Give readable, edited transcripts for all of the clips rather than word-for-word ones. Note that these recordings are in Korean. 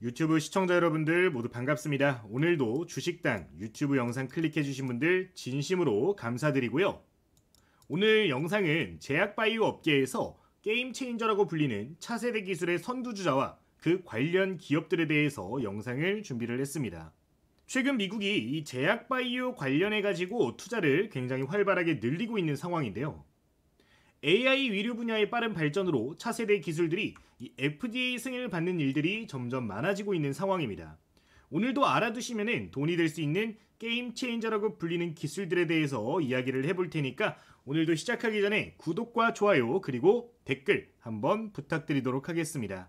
유튜브 시청자 여러분들 모두 반갑습니다. 오늘도 주식단 유튜브 영상 클릭해주신 분들 진심으로 감사드리고요. 오늘 영상은 제약바이오 업계에서 게임 체인저라고 불리는 차세대 기술의 선두주자와 그 관련 기업들에 대해서 영상을 준비를 했습니다. 최근 미국이 이 제약바이오 관련해가지고 투자를 굉장히 활발하게 늘리고 있는 상황인데요. AI 위료 분야의 빠른 발전으로 차세대 기술들이 이 FDA 승인을 받는 일들이 점점 많아지고 있는 상황입니다. 오늘도 알아두시면 돈이 될 수 있는 게임 체인저라고 불리는 기술들에 대해서 이야기를 해볼 테니까 오늘도 시작하기 전에 구독과 좋아요 그리고 댓글 한번 부탁드리도록 하겠습니다.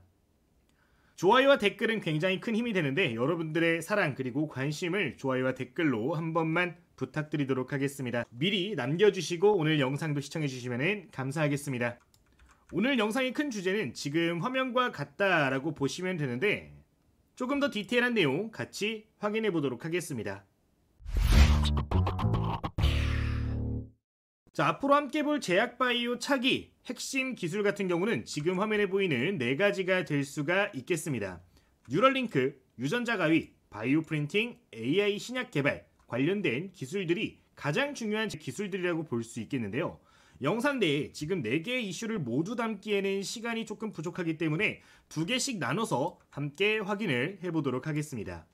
좋아요와 댓글은 굉장히 큰 힘이 되는데 여러분들의 사랑 그리고 관심을 좋아요와 댓글로 한 번만 부탁드리도록 하겠습니다. 미리 남겨주시고 오늘 영상도 시청해주시면 감사하겠습니다. 오늘 영상의 큰 주제는 지금 화면과 같다라고 보시면 되는데 조금 더 디테일한 내용 같이 확인해 보도록 하겠습니다. 자, 앞으로 함께 볼 제약바이오 차기 핵심 기술 같은 경우는 지금 화면에 보이는 4가지가 될 수가 있겠습니다. 뉴럴링크, 유전자 가위, 바이오 프린팅, AI 신약 개발 관련된 기술들이 가장 중요한 기술들이라고 볼 수 있겠는데요. 영상 내에 지금 4개의 이슈를 모두 담기에는 시간이 조금 부족하기 때문에 2개씩 나눠서 함께 확인을 해보도록 하겠습니다.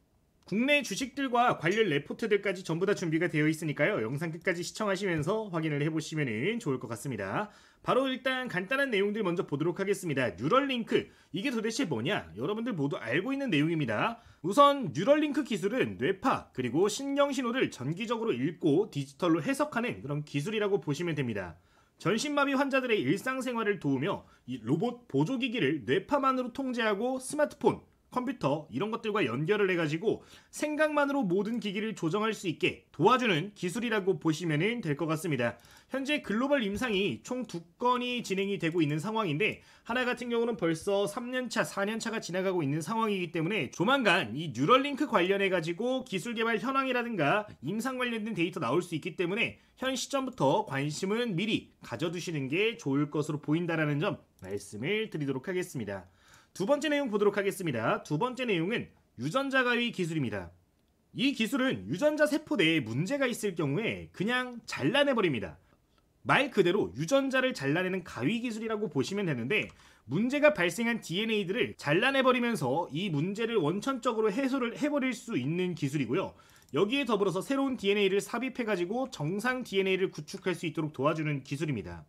국내 주식들과 관련 레포트들까지 전부 다 준비가 되어 있으니까요. 영상 끝까지 시청하시면서 확인을 해보시면 좋을 것 같습니다. 바로 일단 간단한 내용들 먼저 보도록 하겠습니다. 뉴럴링크, 이게 도대체 뭐냐? 여러분들 모두 알고 있는 내용입니다. 우선 뉴럴링크 기술은 뇌파 그리고 신경신호를 전기적으로 읽고 디지털로 해석하는 그런 기술이라고 보시면 됩니다. 전신마비 환자들의 일상생활을 도우며 이 로봇 보조기기를 뇌파만으로 통제하고 스마트폰, 컴퓨터 이런 것들과 연결을 해가지고 생각만으로 모든 기기를 조정할 수 있게 도와주는 기술이라고 보시면 될 것 같습니다. 현재 글로벌 임상이 총 2건이 진행이 되고 있는 상황인데 하나 같은 경우는 벌써 3년차, 4년차가 지나가고 있는 상황이기 때문에 조만간 이 뉴럴링크 관련해가지고 기술 개발 현황이라든가 임상 관련된 데이터 나올 수 있기 때문에 현 시점부터 관심은 미리 가져두시는 게 좋을 것으로 보인다라는 점 말씀을 드리도록 하겠습니다. 두 번째 내용 보도록 하겠습니다. 두 번째 내용은 유전자 가위 기술입니다. 이 기술은 유전자 세포 내에 문제가 있을 경우에 그냥 잘라내버립니다. 말 그대로 유전자를 잘라내는 가위 기술이라고 보시면 되는데 문제가 발생한 DNA들을 잘라내버리면서 이 문제를 원천적으로 해소를 해버릴 수 있는 기술이고요. 여기에 더불어서 새로운 DNA를 삽입해가지고 정상 DNA를 구축할 수 있도록 도와주는 기술입니다.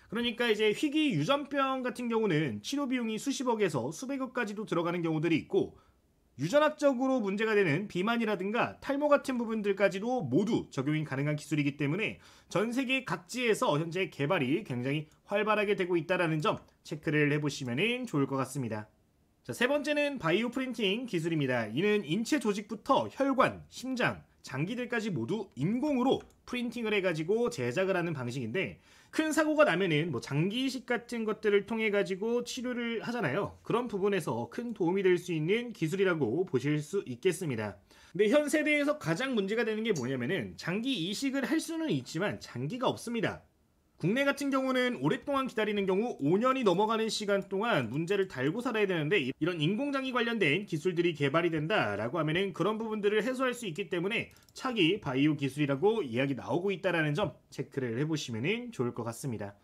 그러니까 이제 희귀 유전병 같은 경우는 치료 비용이 수십억에서 수백억까지도 들어가는 경우들이 있고 유전학적으로 문제가 되는 비만이라든가 탈모 같은 부분들까지도 모두 적용이 가능한 기술이기 때문에 전 세계 각지에서 현재 개발이 굉장히 활발하게 되고 있다는 점 체크를 해보시면 좋을 것 같습니다. 자, 세 번째는 바이오 프린팅 기술입니다. 이는 인체 조직부터 혈관, 심장, 장기들까지 모두 인공으로 프린팅을 해가지고 제작을 하는 방식인데 큰 사고가 나면은 장기 이식 같은 것들을 통해 가지고 치료를 하잖아요. 그런 부분에서 큰 도움이 될 수 있는 기술이라고 보실 수 있겠습니다. 근데 현 세대에서 가장 문제가 되는 게 뭐냐면은 장기 이식을 할 수는 있지만 장기가 없습니다. 국내 같은 경우는 오랫동안 기다리는 경우 5년이 넘어가는 시간 동안 문제를 달고 살아야 되는데 이런 인공장기 관련된 기술들이 개발이 된다라고 하면은 그런 부분들을 해소할 수 있기 때문에 차기 바이오 기술이라고 이야기 나오고 있다라는 점 체크를 해보시면 좋을 것 같습니다.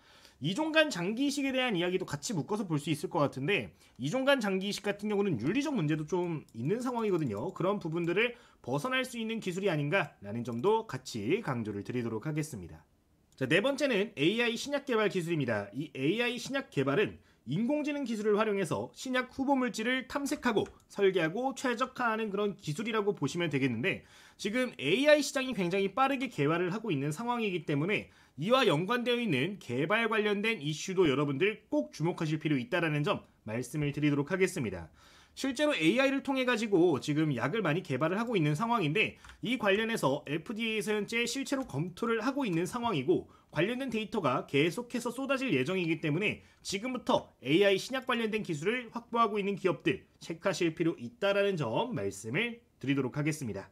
이종간 장기 이식에 대한 이야기도 같이 묶어서 볼 수 있을 것 같은데 이종간 장기 이식 같은 경우는 윤리적 문제도 좀 있는 상황이거든요. 그런 부분들을 벗어날 수 있는 기술이 아닌가라는 점도 같이 강조를 드리도록 하겠습니다. 자, 네 번째는 AI 신약 개발 기술입니다. 이 AI 신약 개발은 인공지능 기술을 활용해서 신약 후보 물질을 탐색하고 설계하고 최적화하는 그런 기술이라고 보시면 되겠는데 지금 AI 시장이 굉장히 빠르게 개발을 하고 있는 상황이기 때문에 이와 연관되어 있는 개발 관련된 이슈도 여러분들 꼭 주목하실 필요 있다는 점 말씀을 드리도록 하겠습니다. 실제로 AI를 통해 가지고 지금 약을 많이 개발을 하고 있는 상황인데 이 관련해서 FDA에서 현재 실제로 검토를 하고 있는 상황이고 관련된 데이터가 계속해서 쏟아질 예정이기 때문에 지금부터 AI 신약 관련된 기술을 확보하고 있는 기업들 체크하실 필요 있다라는 점 말씀을 드리도록 하겠습니다.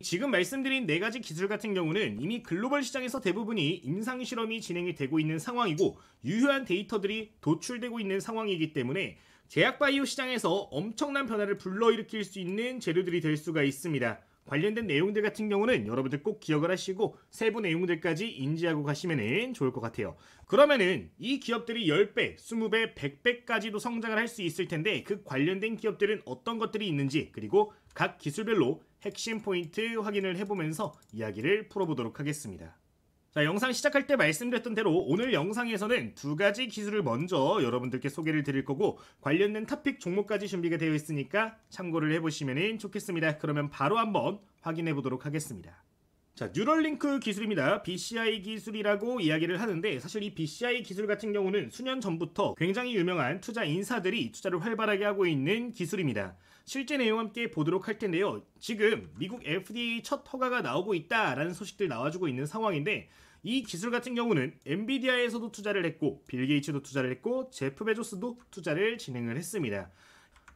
지금 말씀드린 4가지 기술 같은 경우는 이미 글로벌 시장에서 대부분이 임상실험이 진행이 되고 있는 상황이고 유효한 데이터들이 도출되고 있는 상황이기 때문에 제약바이오 시장에서 엄청난 변화를 불러일으킬 수 있는 재료들이 될 수가 있습니다. 관련된 내용들 같은 경우는 여러분들 꼭 기억을 하시고 세부 내용들까지 인지하고 가시면 좋을 것 같아요. 그러면은 이 기업들이 10배, 20배, 100배까지도 성장을 할 수 있을 텐데 그 관련된 기업들은 어떤 것들이 있는지 그리고 각 기술별로 핵심 포인트 확인을 해보면서 이야기를 풀어보도록 하겠습니다. 자, 영상 시작할 때 말씀드렸던 대로 오늘 영상에서는 두 가지 기술을 먼저 여러분들께 소개를 드릴 거고 관련된 토픽 종목까지 준비가 되어 있으니까 참고를 해보시면 좋겠습니다. 그러면 바로 한번 확인해 보도록 하겠습니다. 자, 뉴럴링크 기술입니다. BCI 기술이라고 이야기를 하는데 사실 이 BCI 기술 같은 경우는 수년 전부터 굉장히 유명한 투자 인사들이 투자를 활발하게 하고 있는 기술입니다. 실제 내용 함께 보도록 할 텐데요. 지금 미국 FDA 첫 허가가 나오고 있다라는 소식들 나와주고 있는 상황인데 이 기술 같은 경우는 엔비디아에서도 투자를 했고 빌 게이츠도 투자를 했고 제프 베조스도 투자를 진행을 했습니다.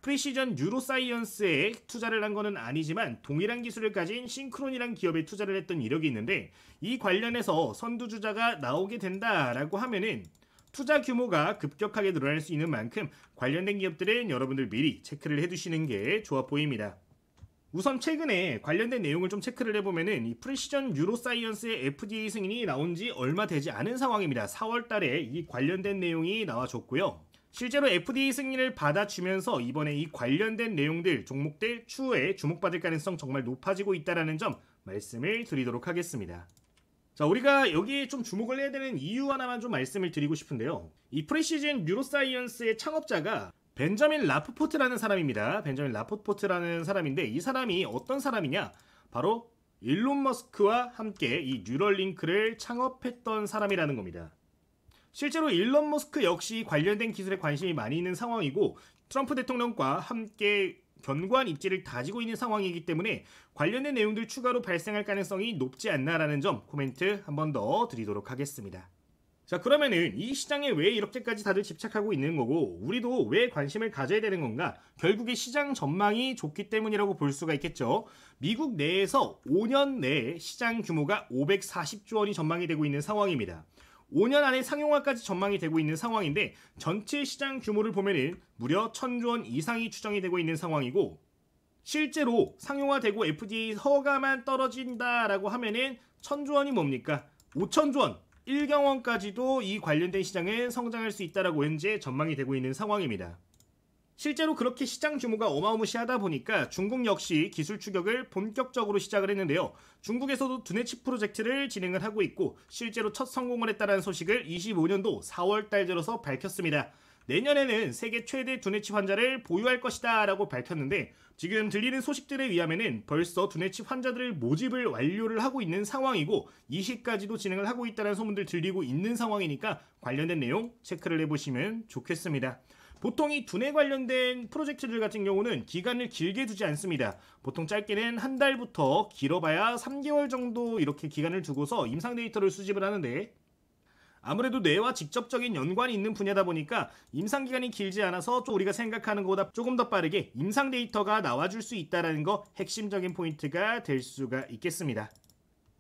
프리시전 뉴로사이언스에 투자를 한 거는 아니지만 동일한 기술을 가진 싱크론이란 기업에 투자를 했던 이력이 있는데 이 관련해서 선두주자가 나오게 된다라고 하면은 투자 규모가 급격하게 늘어날 수 있는 만큼 관련된 기업들은 여러분들 미리 체크를 해두시는 게 좋아 보입니다. 우선 최근에 관련된 내용을 좀 체크를 해보면은 이 프리시전 뉴로사이언스의 FDA 승인이 나온 지 얼마 되지 않은 상황입니다. 4월 달에 이 관련된 내용이 나와줬고요. 실제로 FDA 승인을 받아주면서 이번에 이 관련된 내용들, 종목들 추후에 주목받을 가능성 정말 높아지고 있다는 점 말씀을 드리도록 하겠습니다. 자, 우리가 여기에 좀 주목을 해야 되는 이유 하나만 좀 말씀을 드리고 싶은데요. 이 프리시즌 뉴로사이언스의 창업자가 벤저민 라프포트라는 사람입니다. 벤저민 라프포트라는 사람인데 이 사람이 어떤 사람이냐? 바로 일론 머스크와 함께 이 뉴럴링크를 창업했던 사람이라는 겁니다. 실제로 일론 머스크 역시 관련된 기술에 관심이 많이 있는 상황이고 트럼프 대통령과 함께 견고한 입지를 다지고 있는 상황이기 때문에 관련된 내용들 추가로 발생할 가능성이 높지 않나라는 점 코멘트 한 번 더 드리도록 하겠습니다. 자, 그러면은 이 시장에 왜 이렇게까지 다들 집착하고 있는 거고 우리도 왜 관심을 가져야 되는 건가? 결국에 시장 전망이 좋기 때문이라고 볼 수가 있겠죠. 미국 내에서 5년 내에 시장 규모가 540조 원이 전망이 되고 있는 상황입니다. 5년 안에 상용화까지 전망이 되고 있는 상황인데 전체 시장 규모를 보면은 무려 1000조 원 이상이 추정이 되고 있는 상황이고 실제로 상용화되고 FDA 허가만 떨어진다라고 하면은 1000조 원이 뭡니까? 5000조 원, 1경원까지도 이 관련된 시장은 성장할 수 있다라고 현재 전망이 되고 있는 상황입니다. 실제로 그렇게 시장 규모가 어마무시하다 보니까 중국 역시 기술 추격을 본격적으로 시작을 했는데요. 중국에서도 두뇌 칩 프로젝트를 진행을 하고 있고 실제로 첫 성공을 했다는 소식을 25년도 4월 달 들어서 밝혔습니다. 내년에는 세계 최대 두뇌 칩 환자를 보유할 것이다 라고 밝혔는데 지금 들리는 소식들에 의하면은 벌써 두뇌 칩 환자들을 모집을 완료를 하고 있는 상황이고 이식까지도 진행을 하고 있다는 소문들 들리고 있는 상황이니까 관련된 내용 체크를 해보시면 좋겠습니다. 보통 이 두뇌 관련된 프로젝트들 같은 경우는 기간을 길게 두지 않습니다. 보통 짧게는 한 달부터 길어봐야 3개월 정도 이렇게 기간을 두고서 임상 데이터를 수집을 하는데 아무래도 뇌와 직접적인 연관이 있는 분야다 보니까 임상 기간이 길지 않아서 우리가 생각하는 것보다 조금 더 빠르게 임상 데이터가 나와줄 수 있다는 거 핵심적인 포인트가 될 수가 있겠습니다.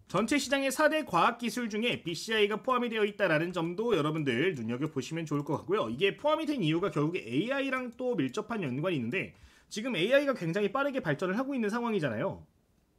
전체 시장의 4대 과학기술 중에 BCI가 포함이 되어 있다는 점도 여러분들 눈여겨보시면 좋을 것 같고요. 이게 포함이 된 이유가 결국에 AI랑 또 밀접한 연관이 있는데 지금 AI가 굉장히 빠르게 발전을 하고 있는 상황이잖아요.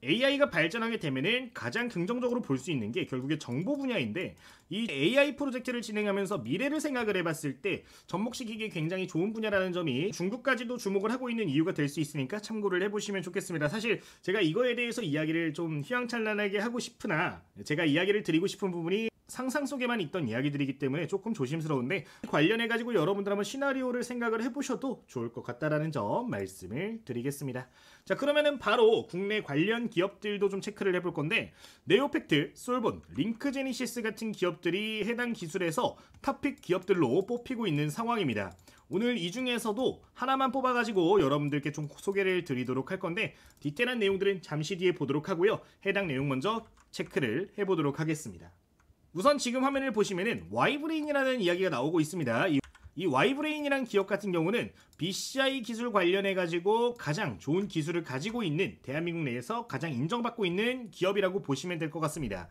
AI가 발전하게 되면은 가장 긍정적으로 볼 수 있는 게 결국에 정보 분야인데 이 AI 프로젝트를 진행하면서 미래를 생각을 해봤을 때 접목시키기 굉장히 좋은 분야라는 점이 중국까지도 주목을 하고 있는 이유가 될 수 있으니까 참고를 해보시면 좋겠습니다. 사실 제가 이거에 대해서 이야기를 좀 휘황찬란하게 하고 싶으나 제가 이야기를 드리고 싶은 부분이 상상 속에만 있던 이야기들이기 때문에 조금 조심스러운데 관련해가지고 여러분들 한번 시나리오를 생각을 해보셔도 좋을 것 같다라는 점 말씀을 드리겠습니다. 자, 그러면은 바로 국내 관련 기업들도 좀 체크를 해볼 건데 네오팩트, 솔본, 링크제니시스 같은 기업들이 해당 기술에서 탑픽 기업들로 뽑히고 있는 상황입니다. 오늘 이 중에서도 하나만 뽑아가지고 여러분들께 좀 소개를 드리도록 할 건데 디테일한 내용들은 잠시 뒤에 보도록 하고요. 해당 내용 먼저 체크를 해보도록 하겠습니다. 우선 지금 화면을 보시면은 와이브레인이라는 이야기가 나오고 있습니다. 이 와이브레인이라는 기업 같은 경우는 BCI 기술 관련해가지고 가장 좋은 기술을 가지고 있는 대한민국 내에서 가장 인정받고 있는 기업이라고 보시면 될 것 같습니다.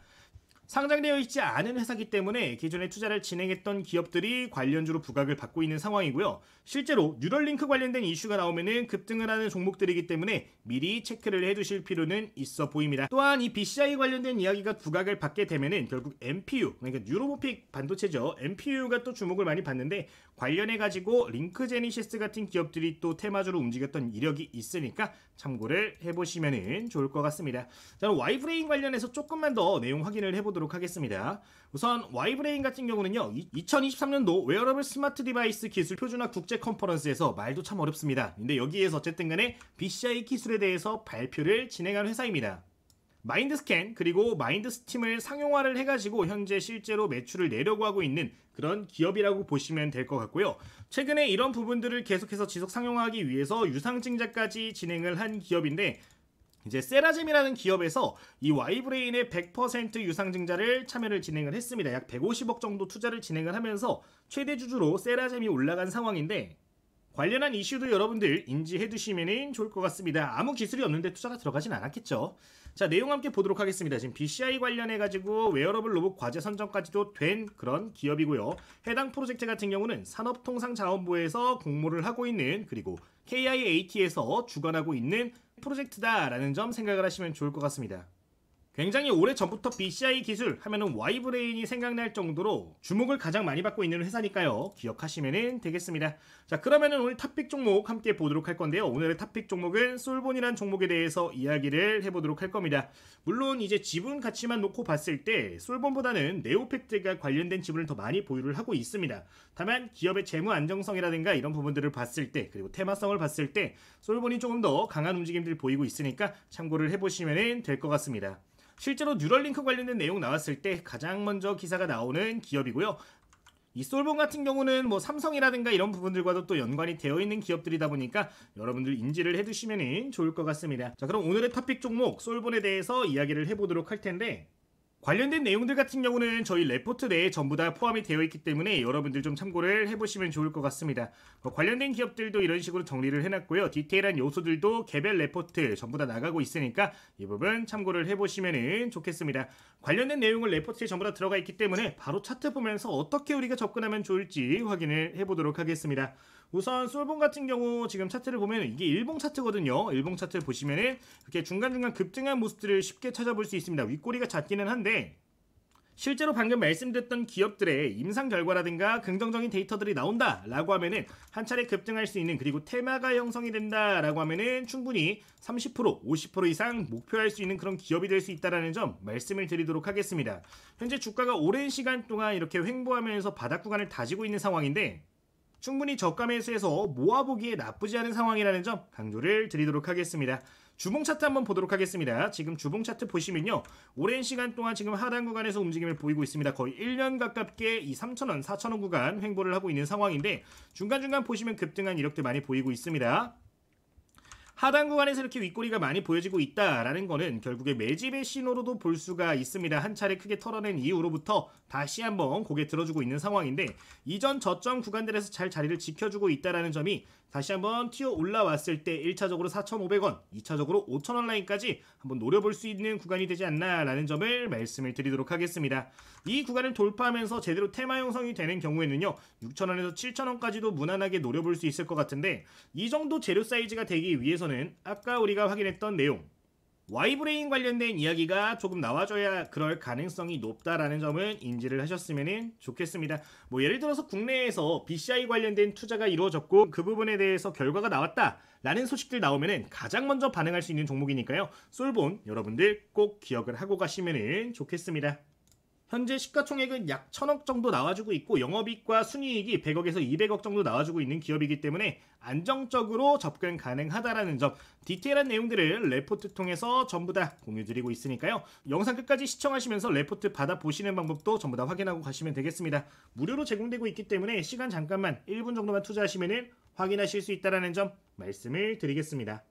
상장되어 있지 않은 회사이기 때문에 기존에 투자를 진행했던 기업들이 관련주로 부각을 받고 있는 상황이고요. 실제로 뉴럴링크 관련된 이슈가 나오면은 급등을 하는 종목들이기 때문에 미리 체크를 해두실 필요는 있어 보입니다. 또한 이 BCI 관련된 이야기가 부각을 받게 되면은 결국 NPU, 그러니까 뉴로모픽 반도체죠. NPU가 또 주목을 많이 받는데 관련해가지고 링크제니시스 같은 기업들이 또 테마주로 움직였던 이력이 있으니까 참고를 해보시면 좋을 것 같습니다. 저는 Y브레인 관련해서 조금만 더 내용 확인을 해보도록 하겠습니다. 우선 Y브레인 같은 경우는요, 2023년도 웨어러블 스마트 디바이스 기술 표준화 국제 컨퍼런스에서 말도 참 어렵습니다. 근데 여기에서 어쨌든 간에 BCI 기술에 대해서 발표를 진행한 회사입니다. 마인드스캔 그리고 마인드스팀을 상용화를 해가지고 현재 실제로 매출을 내려고 하고 있는 그런 기업이라고 보시면 될 것 같고요. 최근에 이런 부분들을 계속해서 지속 상용화하기 위해서 유상증자까지 진행을 한 기업인데, 이제 세라젬이라는 기업에서 이 Y브레인의 100% 유상증자를 참여를 진행을 했습니다. 약 150억 정도 투자를 진행을 하면서 최대 주주로 세라젬이 올라간 상황인데, 관련한 이슈도 여러분들 인지해 두시면 좋을 것 같습니다. 아무 기술이 없는데 투자가 들어가진 않았겠죠. 자, 내용 함께 보도록 하겠습니다. 지금 BCI 관련해가지고 웨어러블 로봇 과제 선정까지도 된 그런 기업이고요. 해당 프로젝트 같은 경우는 산업통상자원부에서 공모를 하고 있는, 그리고 KIAT에서 주관하고 있는 프로젝트다라는 점 생각을 하시면 좋을 것 같습니다. 굉장히 오래전부터 BCI 기술 하면은 Y브레인이 생각날 정도로 주목을 가장 많이 받고 있는 회사니까요. 기억하시면 되겠습니다. 자, 그러면은 오늘 탑픽 종목 함께 보도록 할 건데요. 오늘의 탑픽 종목은 솔본이라는 종목에 대해서 이야기를 해보도록 할 겁니다. 물론 이제 지분 가치만 놓고 봤을 때 솔본보다는 네오팩트가 관련된 지분을 더 많이 보유를 하고 있습니다. 다만 기업의 재무 안정성이라든가 이런 부분들을 봤을 때, 그리고 테마성을 봤을 때 솔본이 조금 더 강한 움직임들을 보이고 있으니까 참고를 해보시면 될 것 같습니다. 실제로 뉴럴링크 관련된 내용 나왔을 때 가장 먼저 기사가 나오는 기업이고요. 이 솔본 같은 경우는 뭐 삼성이라든가 이런 부분들과도 또 연관이 되어 있는 기업들이다 보니까 여러분들 인지를 해두시면 좋을 것 같습니다. 자, 그럼 오늘의 토픽 종목 솔본에 대해서 이야기를 해보도록 할 텐데, 관련된 내용들 같은 경우는 저희 레포트 내에 전부 다 포함이 되어 있기 때문에 여러분들 좀 참고를 해보시면 좋을 것 같습니다. 관련된 기업들도 이런 식으로 정리를 해놨고요. 디테일한 요소들도 개별 레포트 전부 다 나가고 있으니까 이 부분 참고를 해보시면 좋겠습니다. 관련된 내용을 레포트에 전부 다 들어가 있기 때문에 바로 차트 보면서 어떻게 우리가 접근하면 좋을지 확인을 해보도록 하겠습니다. 우선 솔본 같은 경우 지금 차트를 보면 이게 일봉 차트거든요. 일봉 차트를 보시면은 이렇게 중간중간 급등한 모습들을 쉽게 찾아볼 수 있습니다. 윗꼬리가 작기는 한데 실제로 방금 말씀드렸던 기업들의 임상 결과라든가 긍정적인 데이터들이 나온다라고 하면은 한 차례 급등할 수 있는, 그리고 테마가 형성이 된다라고 하면은 충분히 30%, 50% 이상 목표할 수 있는 그런 기업이 될 수 있다라는 점 말씀을 드리도록 하겠습니다. 현재 주가가 오랜 시간 동안 이렇게 횡보하면서 바닥 구간을 다지고 있는 상황인데 충분히 저가 매수해서 모아보기에 나쁘지 않은 상황이라는 점 강조를 드리도록 하겠습니다. 주봉 차트 한번 보도록 하겠습니다. 지금 주봉 차트 보시면요, 오랜 시간 동안 지금 하단 구간에서 움직임을 보이고 있습니다. 거의 1년 가깝게 이 3,000원, 4,000원 구간 횡보를 하고 있는 상황인데 중간중간 보시면 급등한 이력들 많이 보이고 있습니다. 하단 구간에서 이렇게 윗꼬리가 많이 보여지고 있다라는 거는 결국에 매집의 신호로도 볼 수가 있습니다. 한 차례 크게 털어낸 이후로부터 다시 한번 고개 들어주고 있는 상황인데 이전 저점 구간들에서 잘 자리를 지켜주고 있다라는 점이 다시 한번 튀어 올라왔을 때 1차적으로 4,500원, 2차적으로 5,000원 라인까지 한번 노려볼 수 있는 구간이 되지 않나라는 점을 말씀을 드리도록 하겠습니다. 이 구간을 돌파하면서 제대로 테마 형성이 되는 경우에는요, 6,000원에서 7,000원까지도 무난하게 노려볼 수 있을 것 같은데 이 정도 재료 사이즈가 되기 위해서는 아까 우리가 확인했던 내용, Y브레인 관련된 이야기가 조금 나와줘야 그럴 가능성이 높다라는 점은 인지를 하셨으면 좋겠습니다. 뭐 예를 들어서 국내에서 BCI 관련된 투자가 이루어졌고 그 부분에 대해서 결과가 나왔다 라는 소식들 나오면은 가장 먼저 반응할 수 있는 종목이니까요. 솔본 여러분들 꼭 기억을 하고 가시면 좋겠습니다. 현재 시가총액은 약 1,000억 정도 나와주고 있고 영업이익과 순이익이 100억에서 200억 정도 나와주고 있는 기업이기 때문에 안정적으로 접근 가능하다라는 점, 디테일한 내용들을 레포트 통해서 전부 다 공유드리고 있으니까요. 영상 끝까지 시청하시면서 레포트 받아보시는 방법도 전부 다 확인하고 가시면 되겠습니다. 무료로 제공되고 있기 때문에 시간 잠깐만 1분 정도만 투자하시면 확인하실 수 있다는 점 말씀을 드리겠습니다.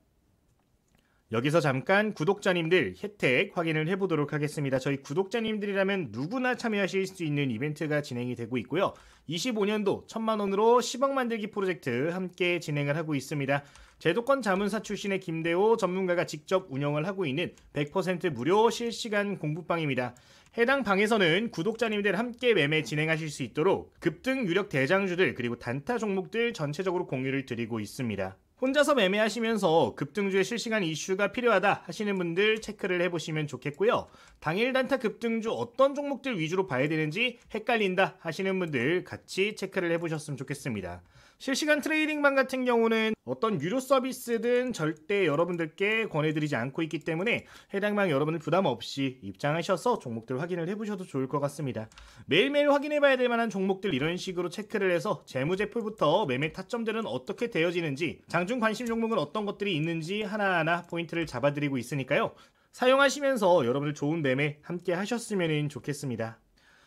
여기서 잠깐 구독자님들 혜택 확인을 해보도록 하겠습니다. 저희 구독자님들이라면 누구나 참여하실 수 있는 이벤트가 진행이 되고 있고요. 25년도 1,000만원으로 10억 만들기 프로젝트 함께 진행을 하고 있습니다. 제도권 자문사 출신의 김대호 전문가가 직접 운영을 하고 있는 100% 무료 실시간 공부방입니다. 해당 방에서는 구독자님들 함께 매매 진행하실 수 있도록 급등 유력 대장주들 그리고 단타 종목들 전체적으로 공유를 드리고 있습니다. 혼자서 매매하시면서 급등주의 실시간 이슈가 필요하다 하시는 분들 체크를 해보시면 좋겠고요. 당일 단타 급등주 어떤 종목들 위주로 봐야 되는지 헷갈린다 하시는 분들 같이 체크를 해보셨으면 좋겠습니다. 실시간 트레이딩방 같은 경우는 어떤 유료 서비스든 절대 여러분들께 권해드리지 않고 있기 때문에 해당 방 여러분들 부담 없이 입장하셔서 종목들 확인을 해보셔도 좋을 것 같습니다. 매일매일 확인해봐야 될 만한 종목들 이런 식으로 체크를 해서 재무제표부터 매매 타점들은 어떻게 되어지는지 장중 관심 종목은 어떤 것들이 있는지 하나하나 포인트를 잡아드리고 있으니까요. 사용하시면서 여러분들 좋은 매매 함께 하셨으면 좋겠습니다.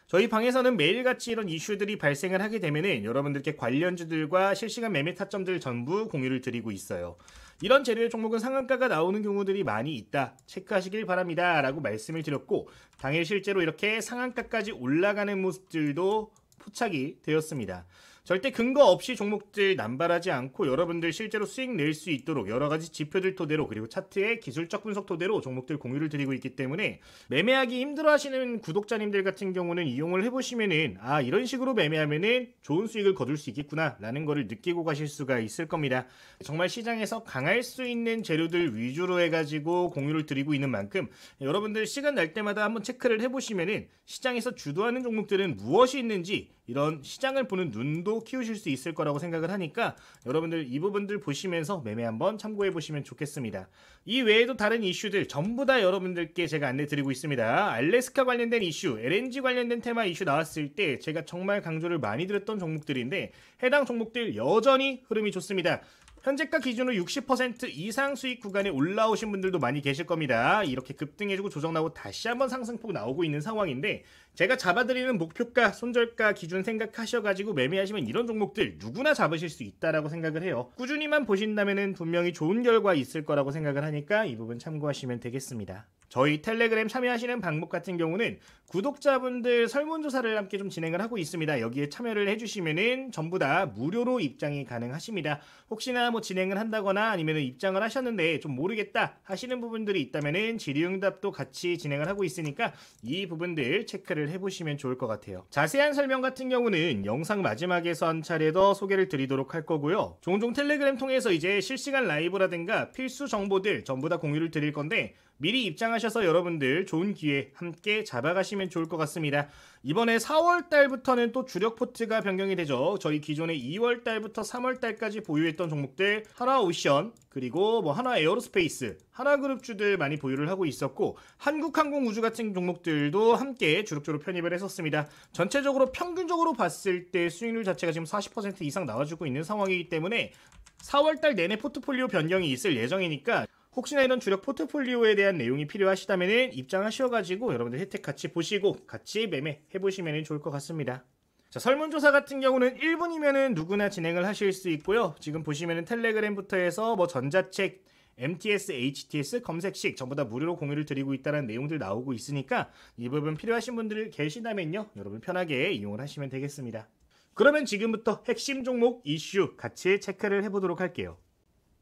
저희 방에서는 매일같이 이런 이슈들이 발생을 하게 되면은 여러분들께 관련주들과 실시간 매매 타점들 전부 공유를 드리고 있어요. 이런 재료의 종목은 상한가가 나오는 경우들이 많이 있다. 체크하시길 바랍니다. 라고 말씀을 드렸고 당일 실제로 이렇게 상한가까지 올라가는 모습들도 포착이 되었습니다. 절대 근거 없이 종목들 남발하지 않고 여러분들 실제로 수익 낼 수 있도록 여러가지 지표들 토대로 그리고 차트의 기술적 분석 토대로 종목들 공유를 드리고 있기 때문에 매매하기 힘들어 하시는 구독자님들 같은 경우는 이용을 해보시면은 이런 식으로 매매하면은 좋은 수익을 거둘 수 있겠구나 라는 거를 느끼고 가실 수가 있을 겁니다. 정말 시장에서 강할 수 있는 재료들 위주로 해가지고 공유를 드리고 있는 만큼 여러분들 시간 날 때마다 한번 체크를 해보시면은 시장에서 주도하는 종목들은 무엇이 있는지 이런 시장을 보는 눈도 키우실 수 있을 거라고 생각을 하니까 여러분들 이 부분들 보시면서 매매 한번 참고해 보시면 좋겠습니다. 이 외에도 다른 이슈들 전부 다 여러분들께 제가 안내 드리고 있습니다. 알래스카 관련된 이슈, LNG 관련된 테마 이슈 나왔을 때 제가 정말 강조를 많이 드렸던 종목들인데 해당 종목들 여전히 흐름이 좋습니다. 현재가 기준으로 60% 이상 수익 구간에 올라오신 분들도 많이 계실 겁니다. 이렇게 급등해주고 조정 나오고 다시 한번 상승폭 나오고 있는 상황인데 제가 잡아드리는 목표가 손절가 기준 생각하셔가지고 매매하시면 이런 종목들 누구나 잡으실 수 있다라고 생각을 해요. 꾸준히만 보신다면 분명히 좋은 결과 있을 거라고 생각을 하니까 이 부분 참고하시면 되겠습니다. 저희 텔레그램 참여하시는 방법 같은 경우는 구독자분들 설문조사를 함께 좀 진행을 하고 있습니다. 여기에 참여를 해주시면은 전부 다 무료로 입장이 가능하십니다. 혹시나 뭐 진행을 한다거나 아니면 입장을 하셨는데 좀 모르겠다 하시는 부분들이 있다면은 질의응답도 같이 진행을 하고 있으니까 이 부분들 체크를 해보시면 좋을 것 같아요. 자세한 설명 같은 경우는 영상 마지막에서 한 차례 더 소개를 드리도록 할 거고요. 종종 텔레그램 통해서 이제 실시간 라이브라든가 필수 정보들 전부 다 공유를 드릴 건데 미리 입장하셔서 여러분들 좋은 기회 함께 잡아가시면 좋을 것 같습니다. 이번에 4월달부터는 또 주력 포트가 변경이 되죠. 저희 기존에 2월달부터 3월달까지 보유했던 종목들 하나오션 그리고 뭐 하나에어로스페이스 하나그룹주들 많이 보유를 하고 있었고 한국항공우주 같은 종목들도 함께 주력주로 편입을 했었습니다. 전체적으로 평균적으로 봤을 때 수익률 자체가 지금 40% 이상 나와주고 있는 상황이기 때문에 4월달 내내 포트폴리오 변경이 있을 예정이니까 혹시나 이런 주력 포트폴리오에 대한 내용이 필요하시다면 입장하셔가지고 여러분들 혜택 같이 보시고 같이 매매해보시면 좋을 것 같습니다. 자, 설문조사 같은 경우는 1분이면 누구나 진행을 하실 수 있고요. 지금 보시면 텔레그램부터 해서 뭐 전자책, MTS, HTS, 검색식 전부 다 무료로 공유를 드리고 있다는 내용들 나오고 있으니까 이 부분 필요하신 분들 계시다면요. 여러분 편하게 이용을 하시면 되겠습니다. 그러면 지금부터 핵심 종목 이슈 같이 체크를 해보도록 할게요.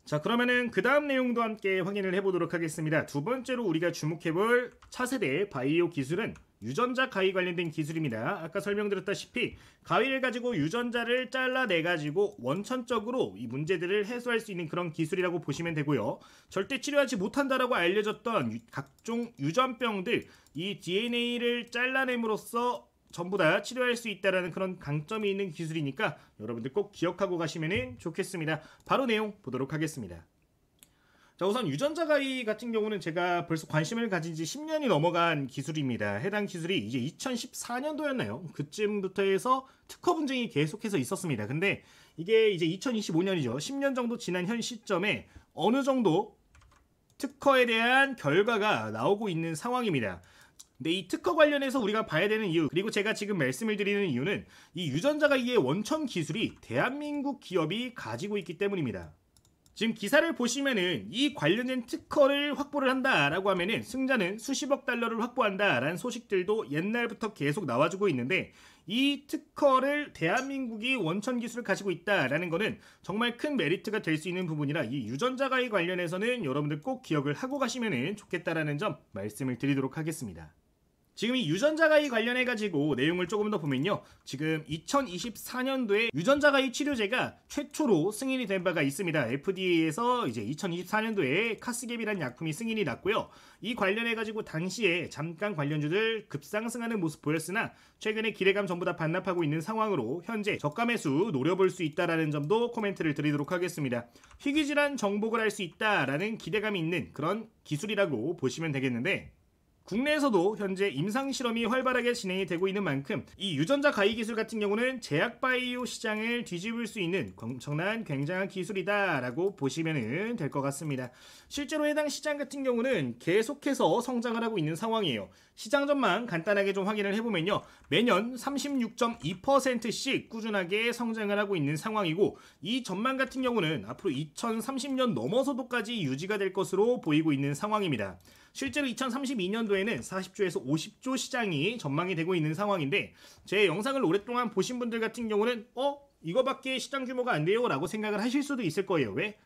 자, 그러면은 그 다음 내용도 함께 확인을 해보도록 하겠습니다. 두 번째로 우리가 주목해볼 차세대 바이오 기술은 유전자 가위 관련된 기술입니다. 아까 설명드렸다시피 가위를 가지고 유전자를 잘라내가지고 원천적으로 이 문제들을 해소할 수 있는 그런 기술이라고 보시면 되고요. 절대 치료하지 못한다라고 알려졌던 각종 유전병들 이 DNA를 잘라냄으로써 전부 다 치료할 수 있다는 그런 강점이 있는 기술이니까 여러분들 꼭 기억하고 가시면 좋겠습니다. 바로 내용 보도록 하겠습니다. 자, 우선 유전자 가위 같은 경우는 제가 벌써 관심을 가진 지 10년이 넘어간 기술입니다. 해당 기술이 이제 2014년도였나요? 그쯤부터 해서 특허 분쟁이 계속해서 있었습니다. 근데 이게 이제 2025년이죠. 10년 정도 지난 현 시점에 어느 정도 특허에 대한 결과가 나오고 있는 상황입니다. 근데 이 특허 관련해서 우리가 봐야 되는 이유, 그리고 제가 지금 말씀을 드리는 이유는 이 유전자 가위의 원천 기술이 대한민국 기업이 가지고 있기 때문입니다. 지금 기사를 보시면은 이 관련된 특허를 확보를 한다라고 하면은 승자는 수십억 달러를 확보한다라는 소식들도 옛날부터 계속 나와주고 있는데, 이 특허를 대한민국이 원천 기술을 가지고 있다라는 거는 정말 큰 메리트가 될 수 있는 부분이라 이 유전자 가위 관련해서는 여러분들 꼭 기억을 하고 가시면 좋겠다라는 점 말씀을 드리도록 하겠습니다. 지금 이 유전자 가위 관련해 가지고 내용을 조금 더 보면요, 지금 2024년도에 유전자 가위 치료제가 최초로 승인이 된 바가 있습니다. FDA에서 이제 2024년도에 카스갭이라는 약품이 승인이 났고요. 이 관련해 가지고 당시에 잠깐 관련주들 급상승하는 모습 보였으나 최근에 기대감 전부 다 반납하고 있는 상황으로 현재 저가 매수 노려볼 수 있다라는 점도 코멘트를 드리도록 하겠습니다. 희귀질환 정복을 할 수 있다라는 기대감이 있는 그런 기술이라고 보시면 되겠는데, 국내에서도 현재 임상실험이 활발하게 진행이 되고 있는 만큼 이 유전자 가위 기술 같은 경우는 제약바이오 시장을 뒤집을 수 있는 엄청난 굉장한 기술이다라고 보시면 될 것 같습니다. 실제로 해당 시장 같은 경우는 계속해서 성장을 하고 있는 상황이에요. 시장 전망 간단하게 좀 확인을 해보면요, 매년 36.2%씩 꾸준하게 성장을 하고 있는 상황이고, 이 전망 같은 경우는 앞으로 2030년 넘어서도까지 유지가 될 것으로 보이고 있는 상황입니다. 실제로 2032년도에는 40조에서 50조 시장이 전망이 되고 있는 상황인데, 제 영상을 오랫동안 보신 분들 같은 경우는 이거밖에 시장 규모가 안 돼요 라고 생각을 하실 수도 있을 거예요. 왜?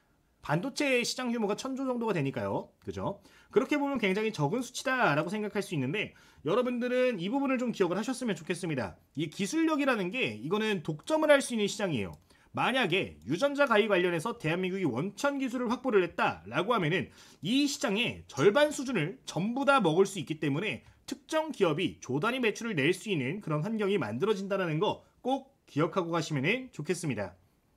반도체 시장 규모가 1000조 정도가 되니까요. 그죠? 그렇게 보면 굉장히 적은 수치다 라고 생각할 수 있는데, 여러분들은 이 부분을 좀 기억을 하셨으면 좋겠습니다. 이 기술력이라는 게 이거는 독점을 할 수 있는 시장이에요. 만약에 유전자 가위 관련해서 대한민국이 원천 기술을 확보를 했다라고 하면은 이 시장의 절반 수준을 전부 다 먹을 수 있기 때문에 특정 기업이 조 단위 매출을 낼 수 있는 그런 환경이 만들어진다는 거 꼭 기억하고 가시면 좋겠습니다.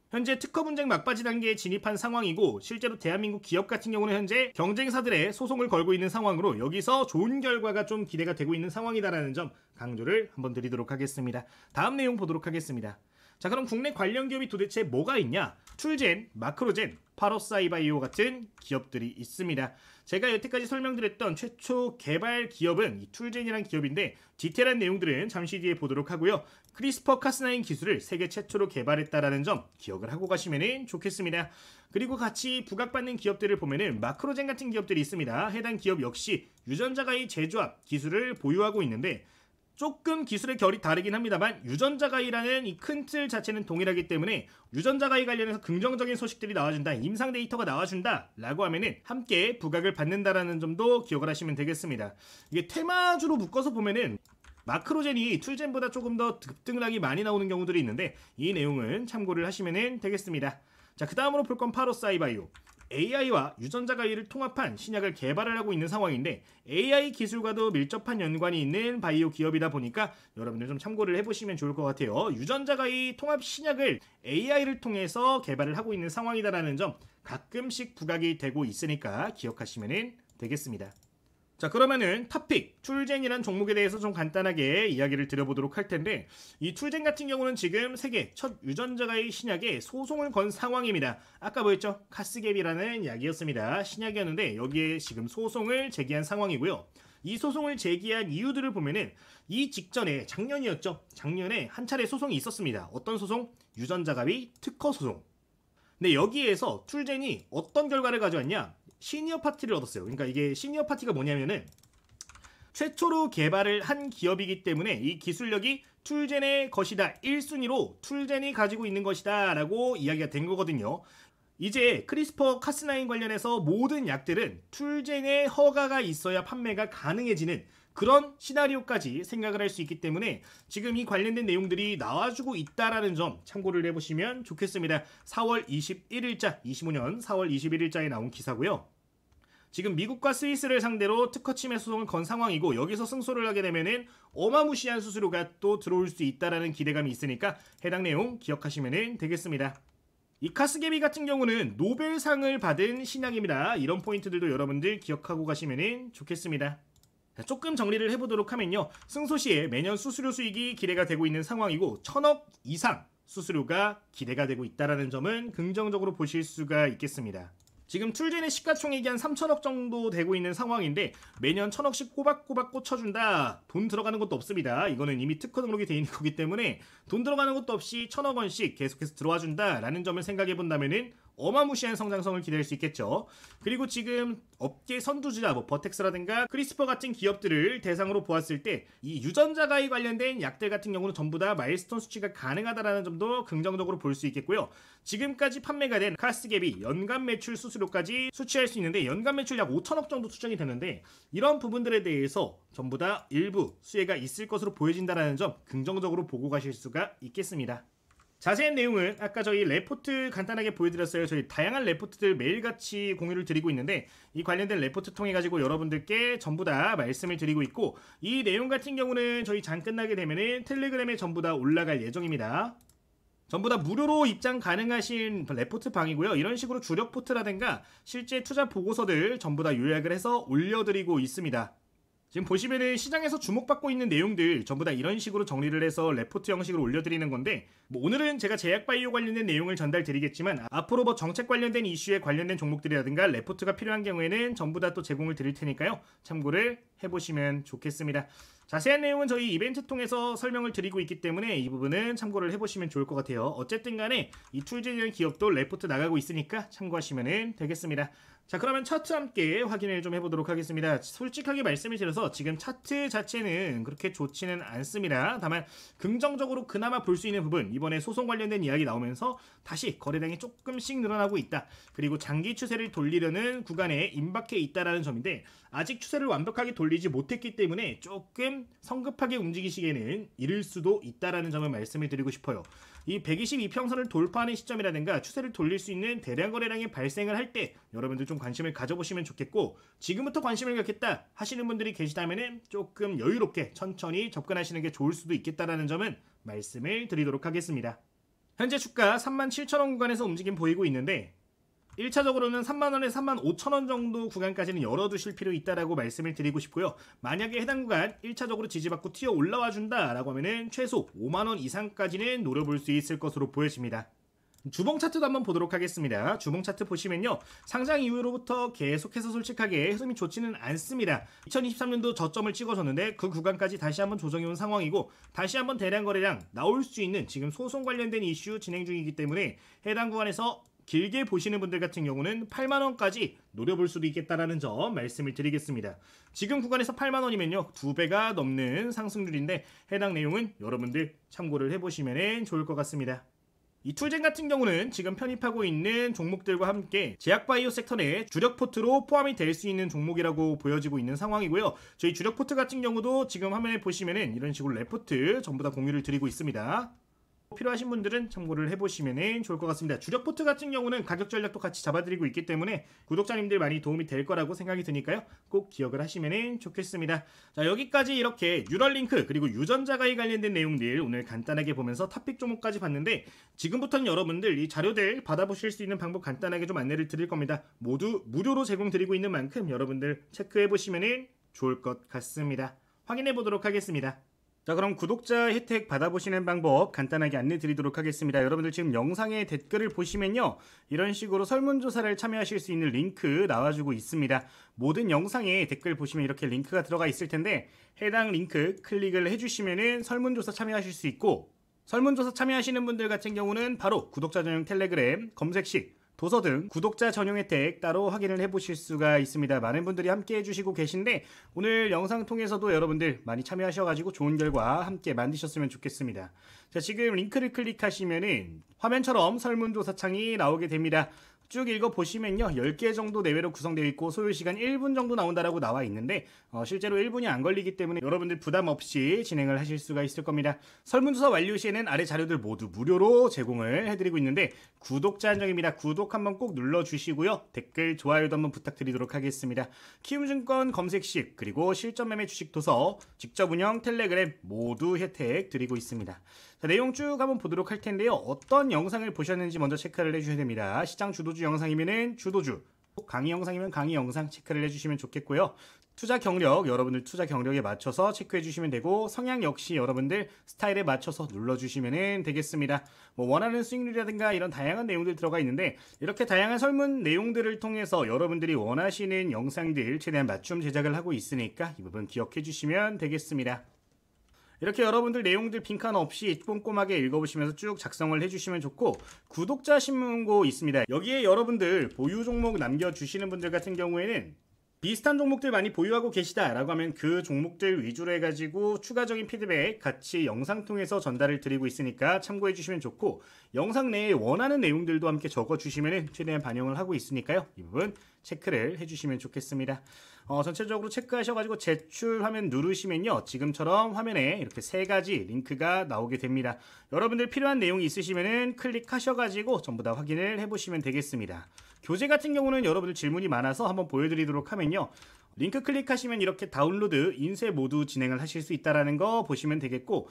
현재 특허 분쟁 막바지 단계에 진입한 상황이고, 실제로 대한민국 기업 같은 경우는 현재 경쟁사들의 소송을 걸고 있는 상황으로 여기서 좋은 결과가 좀 기대가 되고 있는 상황이다라는 점 강조를 한번 드리도록 하겠습니다. 다음 내용 보도록 하겠습니다. 자, 그럼 국내 관련 기업이 도대체 뭐가 있냐? 툴젠, 마크로젠, 파로사이바이오 같은 기업들이 있습니다. 제가 여태까지 설명드렸던 최초 개발 기업은 이 툴젠이라는 기업인데, 디테일한 내용들은 잠시 뒤에 보도록 하고요. 크리스퍼 카스9 기술을 세계 최초로 개발했다라는 점 기억을 하고 가시면 좋겠습니다. 그리고 같이 부각받는 기업들을 보면은 마크로젠 같은 기업들이 있습니다. 해당 기업 역시 유전자 가위 제조합 기술을 보유하고 있는데, 조금 기술의 결이 다르긴 합니다만 유전자 가위라는 이 큰 틀 자체는 동일하기 때문에 유전자 가위 관련해서 긍정적인 소식들이 나와준다, 임상 데이터가 나와준다 라고 하면은 함께 부각을 받는다라는 점도 기억을 하시면 되겠습니다. 이게 테마주로 묶어서 보면은 마크로젠이 툴젠보다 조금 더 급등락이 많이 나오는 경우들이 있는데, 이 내용은 참고를 하시면 되겠습니다. 자, 그 다음으로 볼 건 파로사이바이오. AI와 유전자 가위를 통합한 신약을 개발을 하고 있는 상황인데, AI 기술과도 밀접한 연관이 있는 바이오 기업이다 보니까 여러분들 좀 참고를 해보시면 좋을 것 같아요. 유전자 가위 통합 신약을 AI를 통해서 개발을 하고 있는 상황이다라는 점 가끔씩 부각이 되고 있으니까 기억하시면 되겠습니다. 자, 그러면은 탑픽 툴젠이란 종목에 대해서 좀 간단하게 이야기를 드려보도록 할 텐데, 이 툴젠 같은 경우는 지금 세계 첫 유전자 가위 신약에 소송을 건 상황입니다. 아까 뭐였죠? 카스갭이라는 약이었습니다. 신약이었는데 여기에 지금 소송을 제기한 상황이고요. 이 소송을 제기한 이유들을 보면은 이 직전에 작년이었죠. 작년에 한 차례 소송이 있었습니다. 어떤 소송? 유전자 가위 특허 소송. 근데 여기에서 툴젠이 어떤 결과를 가져왔냐? 시니어 파티를 얻었어요. 그러니까 이게 시니어 파티가 뭐냐면은 최초로 개발을 한 기업이기 때문에 이 기술력이 툴젠의 것이다, 1순위로 툴젠이 가지고 있는 것이다 라고 이야기가 된 거거든요. 이제 크리스퍼 카스9 관련해서 모든 약들은 툴젠의 허가가 있어야 판매가 가능해지는 그런 시나리오까지 생각을 할 수 있기 때문에 지금 이 관련된 내용들이 나와주고 있다라는 점 참고를 해보시면 좋겠습니다. 4월 21일자, 25년 4월 21일자에 나온 기사고요. 지금 미국과 스위스를 상대로 특허 침해 소송을 건 상황이고, 여기서 승소를 하게 되면은 어마무시한 수수료가 또 들어올 수 있다라는 기대감이 있으니까 해당 내용 기억하시면 되겠습니다. 이 카스게비 같은 경우는 노벨상을 받은 신약입니다. 이런 포인트들도 여러분들 기억하고 가시면 좋겠습니다. 조금 정리를 해보도록 하면요, 승소 시에 매년 수수료 수익이 기대가 되고 있는 상황이고 1000억 이상 수수료가 기대가 되고 있다는 점은 긍정적으로 보실 수가 있겠습니다. 지금 툴젠의 시가총액이 한 3천억 정도 되고 있는 상황인데 매년 1000억씩 꼬박꼬박 꽂혀준다. 돈 들어가는 것도 없습니다. 이거는 이미 특허 등록이 돼 있는 거기 때문에 돈 들어가는 것도 없이 1000억 원씩 계속해서 들어와준다 라는 점을 생각해 본다면 어마무시한 성장성을 기대할 수 있겠죠. 그리고 지금 업계 선두주자 버텍스라든가 크리스퍼 같은 기업들을 대상으로 보았을 때 이 유전자 가위 관련된 약들 같은 경우는 전부 다 마일스톤 수치가 가능하다라는 점도 긍정적으로 볼 수 있겠고요. 지금까지 판매가 된 카스갭이 연간 매출 수수료까지 수취할 수 있는데 연간 매출 약 5천억 정도 추정이 되는데 이런 부분들에 대해서 전부 다 일부 수혜가 있을 것으로 보여진다는 점 긍정적으로 보고 가실 수가 있겠습니다. 자세한 내용은 아까 저희 레포트 간단하게 보여드렸어요. 저희 다양한 레포트들 매일같이 공유를 드리고 있는데 이 관련된 레포트 통해 가지고 여러분들께 전부 다 말씀을 드리고 있고 이 내용 같은 경우는 저희 장 끝나게 되면은 텔레그램에 전부 다 올라갈 예정입니다. 전부 다 무료로 입장 가능하신 레포트 방이고요. 이런 식으로 주력 포트라든가 실제 투자 보고서들 전부 다 요약을 해서 올려드리고 있습니다. 지금 보시면은 시장에서 주목받고 있는 내용들 전부 다 이런 식으로 정리를 해서 레포트 형식으로 올려드리는 건데 오늘은 제가 제약바이오 관련된 내용을 전달드리겠지만 앞으로 정책 관련된 이슈에 관련된 종목들이라든가 레포트가 필요한 경우에는 전부 다 또 제공을 드릴 테니까요. 참고를 해보시면 좋겠습니다. 자세한 내용은 저희 이벤트 통해서 설명을 드리고 있기 때문에 이 부분은 참고를 해보시면 좋을 것 같아요. 어쨌든 간에 이 툴즈라는 기업도 레포트 나가고 있으니까 참고하시면 되겠습니다. 자, 그러면 차트 함께 확인을 좀 해보도록 하겠습니다. 솔직하게 말씀을 드려서 지금 차트 자체는 그렇게 좋지는 않습니다. 다만 긍정적으로 그나마 볼 수 있는 부분, 이번에 소송 관련된 이야기 나오면서 다시 거래량이 조금씩 늘어나고 있다. 그리고 장기 추세를 돌리려는 구간에 임박해 있다라는 점인데 아직 추세를 완벽하게 돌리지 못했기 때문에 조금 성급하게 움직이시기에는 이를 수도 있다라는 점을 말씀을 드리고 싶어요. 이 122평선을 돌파하는 시점이라든가 추세를 돌릴 수 있는 대량 거래량이 발생을 할 때 여러분들 좀 관심을 가져보시면 좋겠고 지금부터 관심을 갖겠다 하시는 분들이 계시다면 조금 여유롭게 천천히 접근하시는 게 좋을 수도 있겠다라는 점은 말씀을 드리도록 하겠습니다. 현재 주가 37,000원 구간에서 움직임 보이고 있는데 1차적으로는 3만원에서 35,000원 정도 구간까지는 열어두실 필요 있다라고 말씀을 드리고 싶고요. 만약에 해당 구간 1차적으로 지지받고 튀어 올라와 준다라고 하면은 최소 5만원 이상까지는 노려볼 수 있을 것으로 보여집니다. 주봉 차트도 한번 보도록 하겠습니다. 주봉 차트 보시면요. 상장 이후로부터 계속해서 솔직하게 흐름이 좋지는 않습니다. 2023년도 저점을 찍어줬는데 그 구간까지 다시 한번 조정해 온 상황이고 다시 한번 대량 거래량 나올 수 있는 지금 소송 관련된 이슈 진행 중이기 때문에 해당 구간에서 길게 보시는 분들 같은 경우는 8만원까지 노려볼 수도 있겠다라는 점 말씀을 드리겠습니다. 지금 구간에서 8만원이면요 2배가 넘는 상승률인데 해당 내용은 여러분들 참고를 해보시면 좋을 것 같습니다. 이 툴젠 같은 경우는 지금 편입하고 있는 종목들과 함께 제약바이오 섹터 내 주력 포트로 포함이 될 수 있는 종목이라고 보여지고 있는 상황이고요. 저희 주력 포트 같은 경우도 지금 화면에 보시면은 이런 식으로 레포트 전부 다 공유를 드리고 있습니다. 필요하신 분들은 참고를 해보시면 좋을 것 같습니다. 주력 포트 같은 경우는 가격 전략도 같이 잡아드리고 있기 때문에 구독자님들 많이 도움이 될 거라고 생각이 드니까요. 꼭 기억을 하시면 좋겠습니다. 자, 여기까지 이렇게 뉴럴링크 그리고 유전자 가위 관련된 내용들 오늘 간단하게 보면서 탑픽 종목까지 봤는데 지금부터는 여러분들 이 자료들 받아보실 수 있는 방법 간단하게 좀 안내를 드릴 겁니다. 모두 무료로 제공드리고 있는 만큼 여러분들 체크해보시면 좋을 것 같습니다. 확인해 보도록 하겠습니다. 자, 그럼 구독자 혜택 받아보시는 방법 간단하게 안내 드리도록 하겠습니다. 여러분들 지금 영상의 댓글을 보시면요 이런 식으로 설문조사를 참여하실 수 있는 링크 나와주고 있습니다. 모든 영상에 댓글 보시면 이렇게 링크가 들어가 있을 텐데 해당 링크 클릭을 해주시면은 설문조사 참여하실 수 있고 설문조사 참여하시는 분들 같은 경우는 바로 구독자 전용 텔레그램 검색 시 도서 등 구독자 전용 혜택 따로 확인을 해보실 수가 있습니다. 많은 분들이 함께 해주시고 계신데 오늘 영상 통해서도 여러분들 많이 참여하셔가지고 좋은 결과 함께 만드셨으면 좋겠습니다. 자, 지금 링크를 클릭하시면은 화면처럼 설문조사 창이 나오게 됩니다. 쭉 읽어보시면요 10개 정도 내외로 구성되어 있고 소요시간 1분 정도 나온다라고 나와 있는데 실제로 1분이 안 걸리기 때문에 여러분들 부담 없이 진행을 하실 수가 있을 겁니다. 설문조사 완료 시에는 아래 자료들 모두 무료로 제공을 해드리고 있는데 구독자 한정입니다. 구독 한번 꼭 눌러주시고요. 댓글, 좋아요도 한번 부탁드리도록 하겠습니다. 키움증권 검색식 그리고 실전매매 주식 도서 직접 운영 텔레그램 모두 혜택 드리고 있습니다. 자, 내용 쭉 한번 보도록 할 텐데요. 어떤 영상을 보셨는지 먼저 체크를 해주셔야 됩니다. 시장 주도주 영상이면 주도주, 강의 영상이면 강의 영상 체크를 해주시면 좋겠고요. 투자 경력, 여러분들 투자 경력에 맞춰서 체크해 주시면 되고 성향 역시 여러분들 스타일에 맞춰서 눌러주시면 되겠습니다. 뭐 원하는 수익률이라든가 이런 다양한 내용들 들어가 있는데 이렇게 다양한 설문 내용들을 통해서 여러분들이 원하시는 영상들 최대한 맞춤 제작을 하고 있으니까 이 부분 기억해 주시면 되겠습니다. 이렇게 여러분들 내용들 빈칸 없이 꼼꼼하게 읽어보시면서 쭉 작성을 해주시면 좋고, 구독자 신문고 있습니다. 여기에 여러분들 보유 종목 남겨주시는 분들 같은 경우에는 비슷한 종목들 많이 보유하고 계시다 라고 하면 그 종목들 위주로 해가지고 추가적인 피드백 같이 영상 통해서 전달을 드리고 있으니까 참고해 주시면 좋고, 영상 내에 원하는 내용들도 함께 적어주시면 최대한 반영을 하고 있으니까요, 이 부분 체크를 해주시면 좋겠습니다. 전체적으로 체크하셔가지고 제출 화면 누르시면요, 지금처럼 화면에 이렇게 3가지 링크가 나오게 됩니다. 여러분들 필요한 내용이 있으시면은 클릭하셔가지고 전부 다 확인을 해보시면 되겠습니다. 교재 같은 경우는 여러분들 질문이 많아서 한번 보여드리도록 하면요, 링크 클릭하시면 이렇게 다운로드, 인쇄 모두 진행을 하실 수 있다는 거 보시면 되겠고,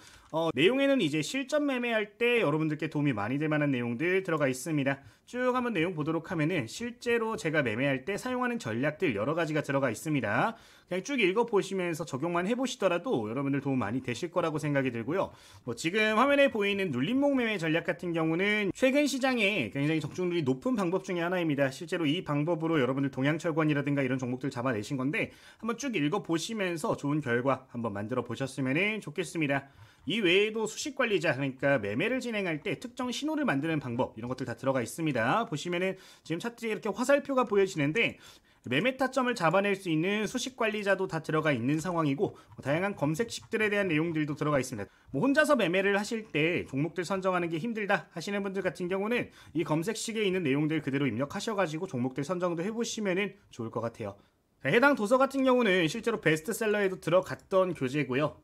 내용에는 이제 실전 매매할 때 여러분들께 도움이 많이 될 만한 내용들 들어가 있습니다. 쭉 한번 내용 보도록 하면은 실제로 제가 매매할 때 사용하는 전략들 여러 가지가 들어가 있습니다. 그냥 쭉 읽어보시면서 적용만 해보시더라도 여러분들 도움 많이 되실 거라고 생각이 들고요. 지금 화면에 보이는 눌림목 매매 전략 같은 경우는 최근 시장에 굉장히 적중률이 높은 방법 중에 하나입니다. 실제로 이 방법으로 여러분들 동양철권이라든가 이런 종목들 잡아내신 건데, 한번 쭉 읽어보시면서 좋은 결과 한번 만들어 보셨으면 좋겠습니다. 이 외에도 수식관리자, 그러니까 매매를 진행할 때 특정 신호를 만드는 방법, 이런 것들 다 들어가 있습니다. 보시면은 지금 차트에 이렇게 화살표가 보여지는데, 매매 타점을 잡아낼 수 있는 수식관리자도 다 들어가 있는 상황이고, 다양한 검색식들에 대한 내용들도 들어가 있습니다. 혼자서 매매를 하실 때 종목들 선정하는 게 힘들다 하시는 분들 같은 경우는 이 검색식에 있는 내용들 그대로 입력하셔가지고 종목들 선정도 해보시면 좋을 것 같아요. 해당 도서 같은 경우는 실제로 베스트셀러에도 들어갔던 교재고요.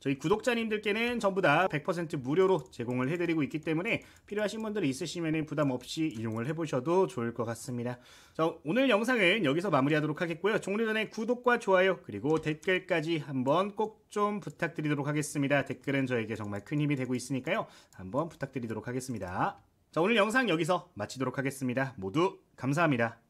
저희 구독자님들께는 전부 다 100% 무료로 제공을 해드리고 있기 때문에 필요하신 분들이 있으시면 부담 없이 이용을 해보셔도 좋을 것 같습니다. 자, 오늘 영상은 여기서 마무리하도록 하겠고요. 종료 전에 구독과 좋아요 그리고 댓글까지 한번 꼭 좀 부탁드리도록 하겠습니다. 댓글은 저에게 정말 큰 힘이 되고 있으니까요, 한번 부탁드리도록 하겠습니다. 자, 오늘 영상 여기서 마치도록 하겠습니다. 모두 감사합니다.